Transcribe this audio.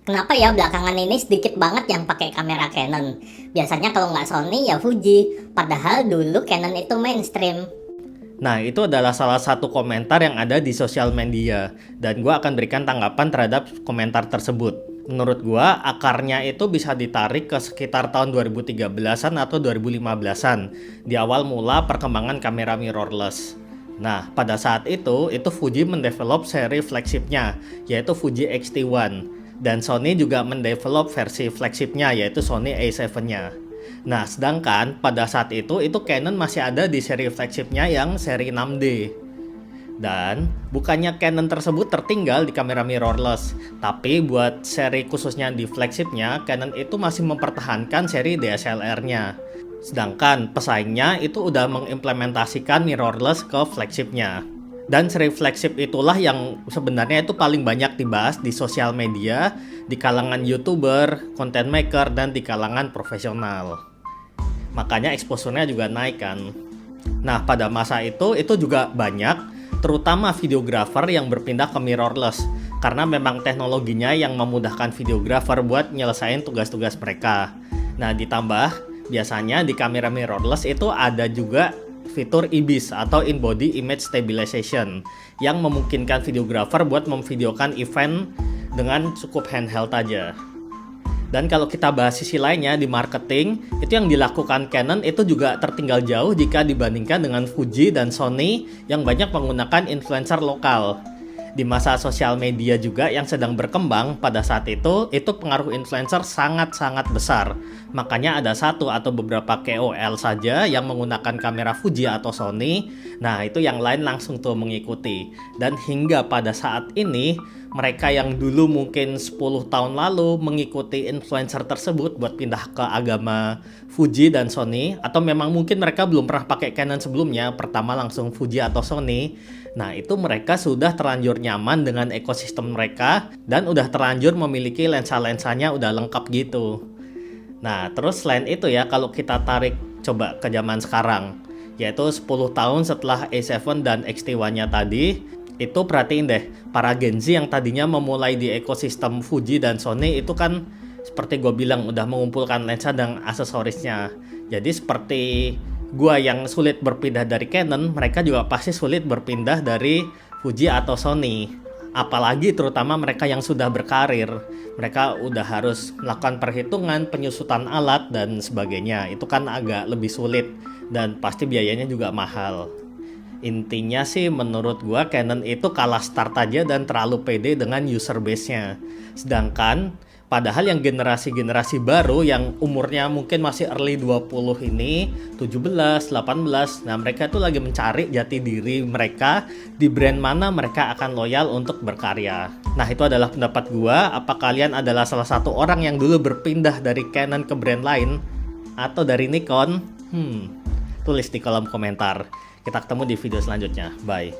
Kenapa ya belakangan ini sedikit banget yang pakai kamera Canon? Biasanya kalau nggak Sony ya Fuji. Padahal dulu Canon itu mainstream. Nah, itu adalah salah satu komentar yang ada di sosial media, dan gue akan berikan tanggapan terhadap komentar tersebut. Menurut gue, akarnya itu bisa ditarik ke sekitar tahun 2013-an atau 2015-an, di awal mula perkembangan kamera mirrorless. Nah, pada saat itu Fuji mendevelop seri flagshipnya, yaitu Fuji X-T1. Dan Sony juga mendevelop versi flagshipnya, yaitu Sony A7-nya. Nah, sedangkan pada saat itu Canon masih ada di seri flagshipnya yang seri 6D. Dan bukannya Canon tersebut tertinggal di kamera mirrorless, tapi buat seri khususnya di flagshipnya, Canon itu masih mempertahankan seri DSLR-nya. Sedangkan pesaingnya itu udah mengimplementasikan mirrorless ke flagshipnya. Dan seri flagship itulah yang sebenarnya itu paling banyak dibahas di sosial media, di kalangan YouTuber, content maker, dan di kalangan profesional. Makanya exposure-nya juga naik kan. Nah, pada masa itu juga banyak, terutama videographer yang berpindah ke mirrorless, karena memang teknologinya yang memudahkan videographer buat nyelesain tugas-tugas mereka. Nah, ditambah, biasanya di kamera mirrorless itu ada juga fitur IBIS atau In Body Image Stabilization yang memungkinkan videographer buat memvideokan event dengan cukup handheld aja. Dan kalau kita bahas sisi lainnya di marketing, itu yang dilakukan Canon itu juga tertinggal jauh jika dibandingkan dengan Fuji dan Sony yang banyak menggunakan influencer lokal. Di masa sosial media juga yang sedang berkembang pada saat itu pengaruh influencer sangat-sangat besar. Makanya ada satu atau beberapa KOL saja yang menggunakan kamera Fuji atau Sony. Nah, itu yang lain langsung tuh mengikuti. Dan hingga pada saat ini, mereka yang dulu mungkin 10 tahun lalu mengikuti influencer tersebut buat pindah ke agama Fuji dan Sony, atau memang mungkin mereka belum pernah pakai Canon sebelumnya, pertama langsung Fuji atau Sony. Nah, itu mereka sudah terlanjur nyaman dengan ekosistem mereka dan udah terlanjur memiliki lensa-lensanya udah lengkap gitu. Nah, terus selain itu ya, kalau kita tarik coba ke zaman sekarang, yaitu 10 tahun setelah A7 dan X-T1-nya tadi, itu perhatiin deh, para Gen Z yang tadinya memulai di ekosistem Fuji dan Sony itu kan seperti gue bilang udah mengumpulkan lensa dan aksesorisnya. Jadi seperti gua yang sulit berpindah dari Canon, mereka juga pasti sulit berpindah dari Fuji atau Sony. Apalagi terutama mereka yang sudah berkarir, mereka udah harus melakukan perhitungan, penyusutan alat dan sebagainya. Itu kan agak lebih sulit dan pasti biayanya juga mahal. Intinya sih menurut gua Canon itu kalah start aja dan terlalu pede dengan user base-nya. Sedangkan padahal yang generasi-generasi baru yang umurnya mungkin masih early 20 ini, 17, 18, nah mereka tuh lagi mencari jati diri mereka, di brand mana mereka akan loyal untuk berkarya. Nah, itu adalah pendapat gua. Apa kalian adalah salah satu orang yang dulu berpindah dari Canon ke brand lain atau dari Nikon? Tulis di kolom komentar. Kita ketemu di video selanjutnya. Bye.